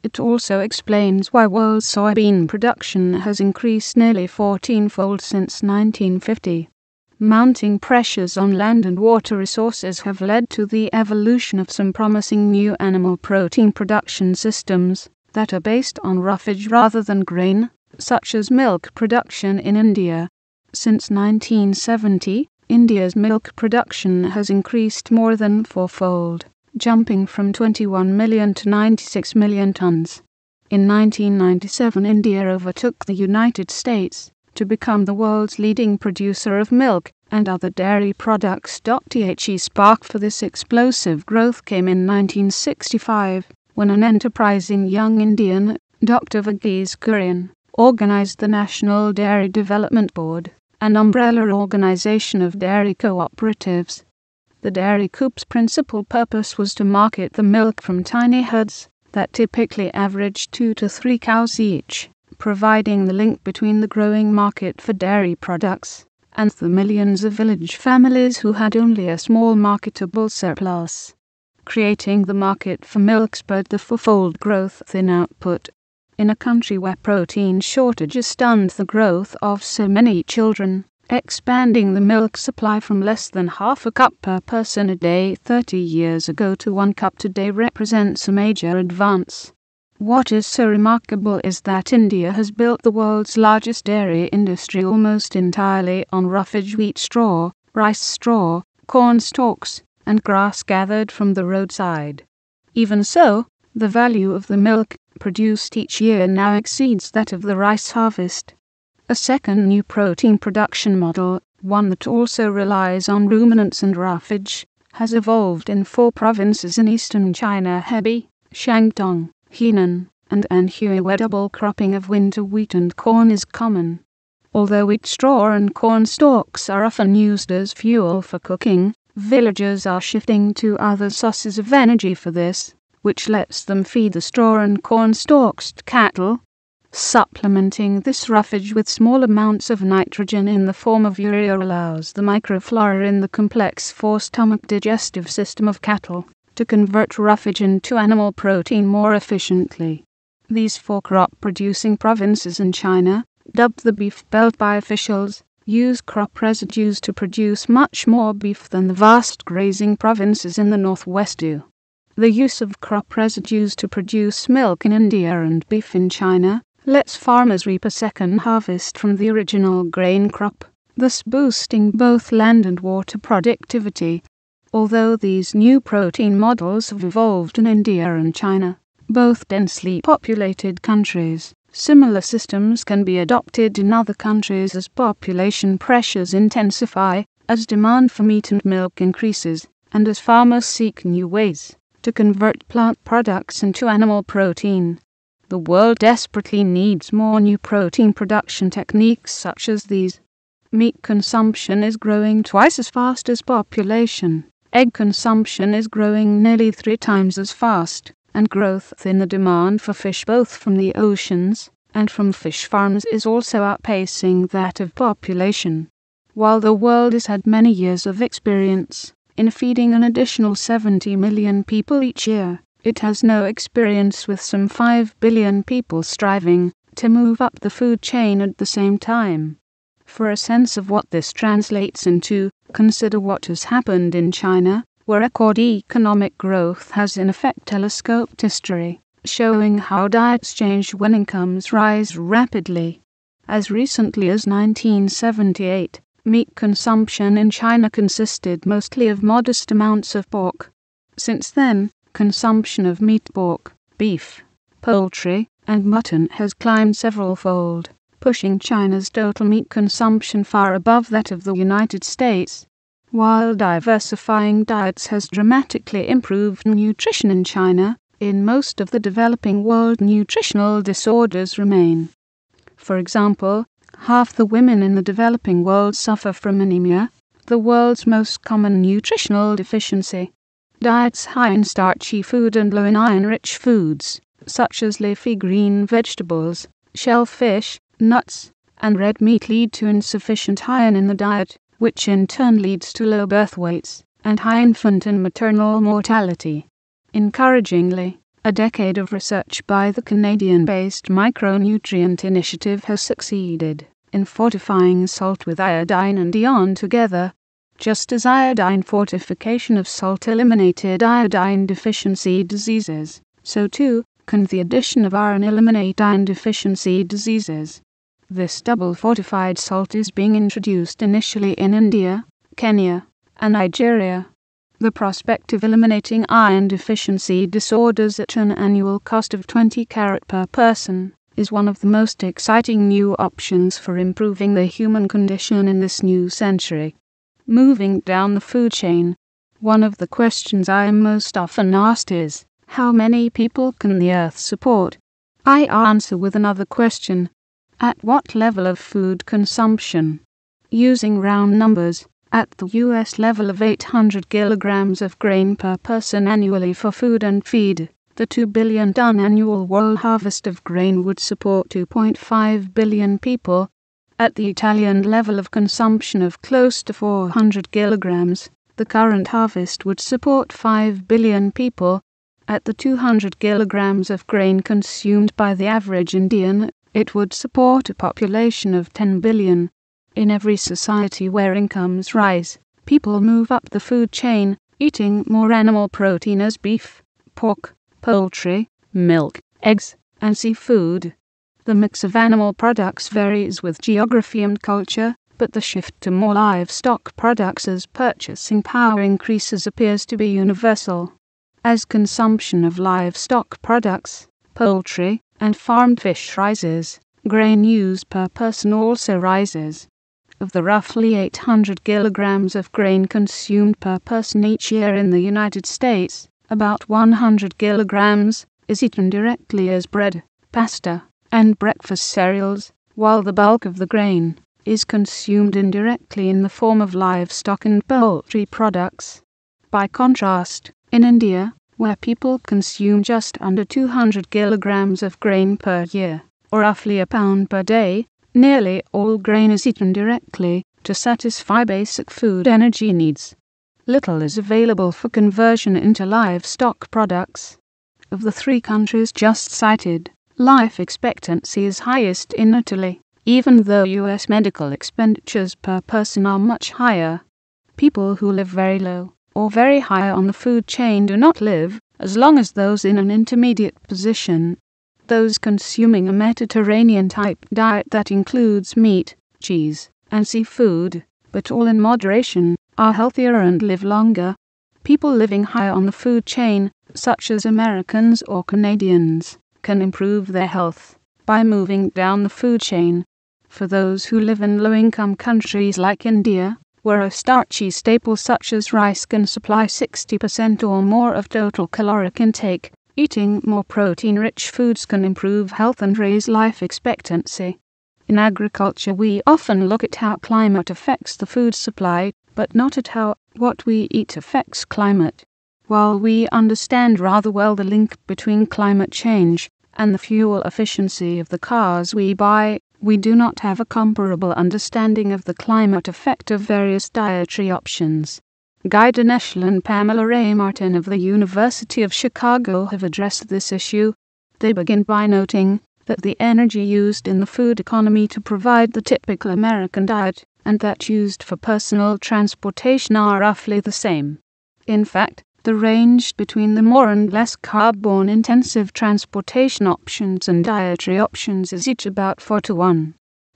It also explains why world soybean production has increased nearly 14-fold since 1950. Mounting pressures on land and water resources have led to the evolution of some promising new animal protein production systems that are based on roughage rather than grain, such as milk production in India. Since 1970, India's milk production has increased more than fourfold, jumping from 21 million to 96 million tons. In 1997, India overtook the United States to become the world's leading producer of milk and other dairy products. The spark for this explosive growth came in 1965, when an enterprising young Indian, Dr. Verghese Kurian, organized the National Dairy Development Board, an umbrella organization of dairy cooperatives. The Dairy Coop's principal purpose was to market the milk from tiny herds that typically averaged 2 to 3 cows each, providing the link between the growing market for dairy products and the millions of village families who had only a small marketable surplus. Creating the market for milk spurred the fourfold growth in output. In a country where protein shortages stunned the growth of so many children, expanding the milk supply from less than half a cup per person a day 30 years ago to 1 cup today represents a major advance. What is so remarkable is that India has built the world's largest dairy industry almost entirely on roughage wheat straw, rice straw, corn stalks, and grass gathered from the roadside. Even so, the value of the milk produced each year now exceeds that of the rice harvest. A second new protein production model, one that also relies on ruminants and roughage, has evolved in 4 provinces in eastern China: Hebei, Shandong, Henan, and Anhui, where double cropping of winter wheat and corn is common. Although wheat straw and corn stalks are often used as fuel for cooking, villagers are shifting to other sources of energy for this, which lets them feed the straw and corn stalks to cattle. Supplementing this roughage with small amounts of nitrogen in the form of urea allows the microflora in the complex 4-stomach digestive system of cattle to convert roughage into animal protein more efficiently. These 4 crop-producing provinces in China, dubbed the Beef Belt by officials, use crop residues to produce much more beef than the vast grazing provinces in the northwest do. The use of crop residues to produce milk in India and beef in China lets farmers reap a second harvest from the original grain crop, thus boosting both land and water productivity. Although these new protein models have evolved in India and China, both densely populated countries, similar systems can be adopted in other countries as population pressures intensify, as demand for meat and milk increases, and as farmers seek new ways to convert plant products into animal protein. The world desperately needs more new protein production techniques such as these. Meat consumption is growing twice as fast as population. Egg consumption is growing nearly 3 times as fast, and growth in the demand for fish both from the oceans and from fish farms is also outpacing that of population. While the world has had many years of experience in feeding an additional 70 million people each year, it has no experience with some 5 billion people striving to move up the food chain at the same time. For a sense of what this translates into, consider what has happened in China, where record economic growth has in effect telescoped history, showing how diets change when incomes rise rapidly. As recently as 1978, meat consumption in China consisted mostly of modest amounts of pork. Since then, consumption of meat, pork, beef, poultry, and mutton has climbed several-fold, pushing China's total meat consumption far above that of the United States. While diversifying diets has dramatically improved nutrition in China, in most of the developing world nutritional disorders remain. For example, half the women in the developing world suffer from anemia, the world's most common nutritional deficiency. Diets high in starchy food and low in iron-rich foods, such as leafy green vegetables, shellfish, nuts, and red meat lead to insufficient iron in the diet, which in turn leads to low birth weights and high infant and maternal mortality. Encouragingly, A decade of research by the Canadian-based Micronutrient Initiative has succeeded in fortifying salt with iodine and iron together. Just as iodine fortification of salt eliminated iodine deficiency diseases, so too can the addition of iron eliminate iron deficiency diseases. This double fortified salt is being introduced initially in India, Kenya, and Nigeria. The prospect of eliminating iron deficiency disorders at an annual cost of 20 carat per person is one of the most exciting new options for improving the human condition in this new century. Moving down the food chain, one of the questions I am most often asked is, how many people can the earth support? I answer with another question. At what level of food consumption? Using round numbers, at the US level of 800 kilograms of grain per person annually for food and feed, the 2 billion ton annual world harvest of grain would support 2.5 billion people. At the Italian level of consumption of close to 400 kilograms, the current harvest would support 5 billion people. At the 200 kilograms of grain consumed by the average Indian, it would support a population of 10 billion. In every society where incomes rise, people move up the food chain, eating more animal protein as beef, pork, poultry, milk, eggs, and seafood. The mix of animal products varies with geography and culture, but the shift to more livestock products as purchasing power increases appears to be universal. As consumption of livestock products, poultry, and farmed fish rises, grain used per person also rises. Of the roughly 800 kilograms of grain consumed per person each year in the United States, about 100 kilograms is eaten directly as bread, pasta, and breakfast cereals, while the bulk of the grain is consumed indirectly in the form of livestock and poultry products. By contrast, in India, where people consume just under 200 kilograms of grain per year, or roughly a pound per day, nearly all grain is eaten directly to satisfy basic food energy needs. Little is available for conversion into livestock products. Of the 3 countries just cited, life expectancy is highest in Italy, even though US medical expenditures per person are much higher. People who live very low or very high on the food chain do not live as long as those in an intermediate position. Those consuming a Mediterranean-type diet that includes meat, cheese, and seafood, but all in moderation, are healthier and live longer. People living high on the food chain, such as Americans or Canadians, can improve their health by moving down the food chain. For those who live in low-income countries like India, where a starchy staple such as rice can supply 60% or more of total caloric intake, eating more protein-rich foods can improve health and raise life expectancy. In agriculture, we often look at how climate affects the food supply, but not at how what we eat affects climate. While we understand rather well the link between climate change and the fuel efficiency of the cars we buy, we do not have a comparable understanding of the climate effect of various dietary options. Guy Dinesh and Pamela Ray Martin of the University of Chicago have addressed this issue. They begin by noting that the energy used in the food economy to provide the typical American diet and that used for personal transportation are roughly the same. In fact, the range between the more and less carbon-intensive transportation options and dietary options is each about 4-to-1.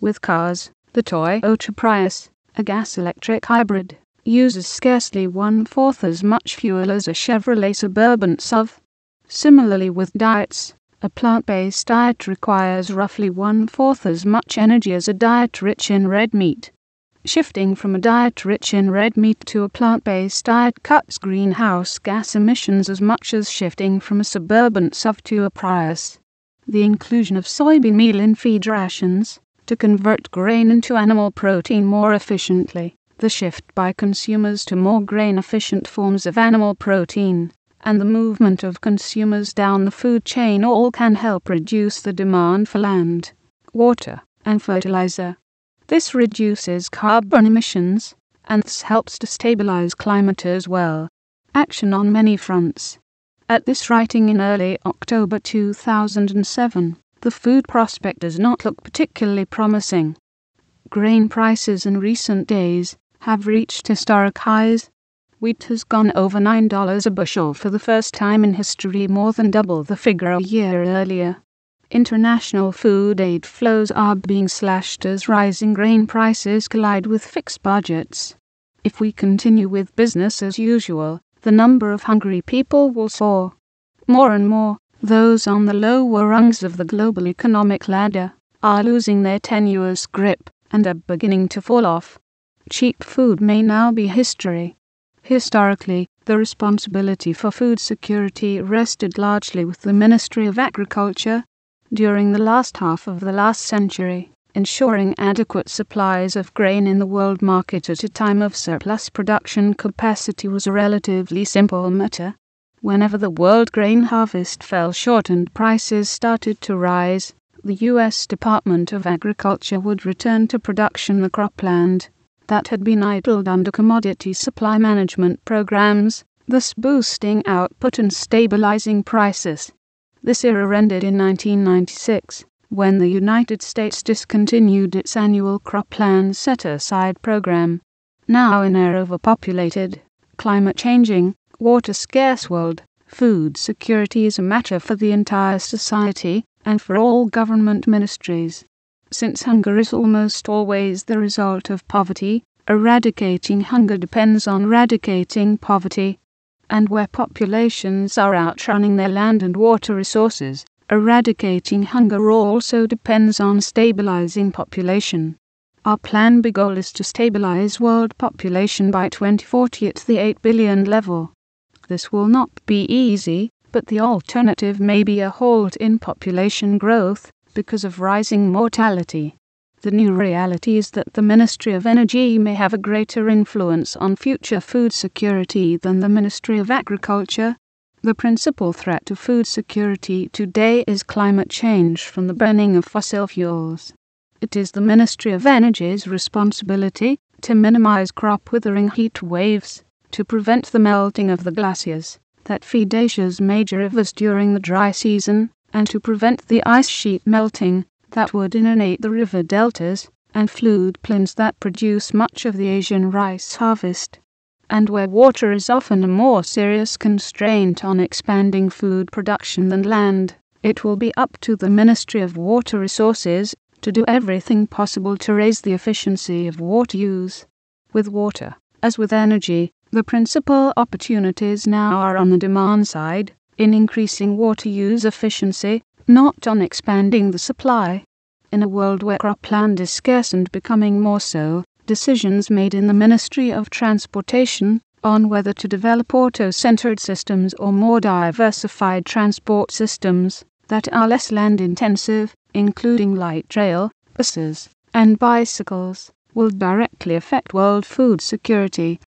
With cars, the Toyota Prius, a gas-electric hybrid, uses scarcely 1/4 as much fuel as a Chevrolet Suburban SUV. Similarly with diets, a plant-based diet requires roughly 1/4 as much energy as a diet rich in red meat. Shifting from a diet rich in red meat to a plant-based diet cuts greenhouse gas emissions as much as shifting from a Suburban SUV to a Prius. The inclusion of soybean meal in feed rations, to convert grain into animal protein more efficiently, the shift by consumers to more grain-efficient forms of animal protein, and the movement of consumers down the food chain all can help reduce the demand for land, water, and fertilizer. This reduces carbon emissions, and this helps to stabilize climate as well. Action on many fronts. At this writing in early October 2007, the food prospect does not look particularly promising. Grain prices in recent days have reached historic highs. Wheat has gone over $9 a bushel for the first time in history, more than double the figure a year earlier. International food aid flows are being slashed as rising grain prices collide with fixed budgets. If we continue with business as usual, the number of hungry people will soar. More and more, those on the lower rungs of the global economic ladder are losing their tenuous grip and are beginning to fall off. Cheap food may now be history. Historically, the responsibility for food security rested largely with the Ministry of Agriculture. During the last half of the last century, ensuring adequate supplies of grain in the world market at a time of surplus production capacity was a relatively simple matter. Whenever the world grain harvest fell short and prices started to rise, the U.S. Department of Agriculture would return to production the cropland that had been idled under commodity supply management programs, thus boosting output and stabilizing prices. This era ended in 1996, when the United States discontinued its annual cropland set-aside program. Now in an overpopulated, climate-changing, water-scarce world, food security is a matter for the entire society and for all government ministries. Since hunger is almost always the result of poverty, eradicating hunger depends on eradicating poverty. And where populations are outrunning their land and water resources, eradicating hunger also depends on stabilizing population. Our Plan B goal is to stabilize world population by 2040 at the 8 billion level. This will not be easy, but the alternative may be a halt in population growth because of rising mortality. The new reality is that the Ministry of Energy may have a greater influence on future food security than the Ministry of Agriculture. The principal threat to food security today is climate change from the burning of fossil fuels. It is the Ministry of Energy's responsibility to minimize crop withering heat waves, to prevent the melting of the glaciers that feed Asia's major rivers during the dry season, and to prevent the ice sheet melting that would inundate the river deltas and floodplains that produce much of the Asian rice harvest. And where water is often a more serious constraint on expanding food production than land, it will be up to the Ministry of Water Resources to do everything possible to raise the efficiency of water use. With water, as with energy, the principal opportunities now are on the demand side, in increasing water use efficiency, not on expanding the supply. In a world where cropland is scarce and becoming more so, decisions made in the Ministry of Transportation on whether to develop auto-centered systems or more diversified transport systems that are less land-intensive, including light rail, buses, and bicycles, will directly affect world food security.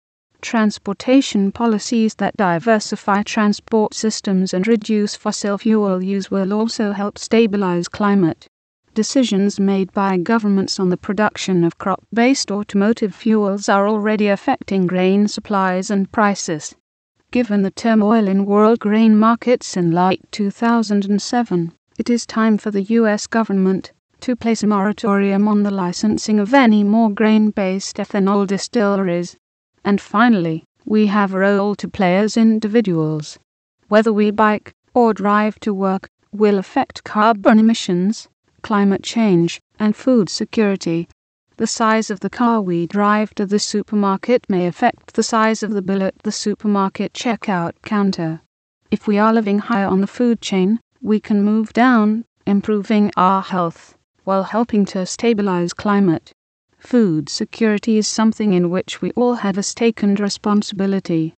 Transportation policies that diversify transport systems and reduce fossil fuel use will also help stabilize climate. Decisions made by governments on the production of crop-based automotive fuels are already affecting grain supplies and prices. Given the turmoil in world grain markets in late 2007, it is time for the U.S. government to place a moratorium on the licensing of any more grain-based ethanol distilleries. And finally, we have a role to play as individuals. Whether we bike or drive to work will affect carbon emissions, climate change, and food security. The size of the car we drive to the supermarket may affect the size of the bill at the supermarket checkout counter. If we are living higher on the food chain, we can move down, improving our health, while helping to stabilize climate. Food security is something in which we all have a stake and responsibility.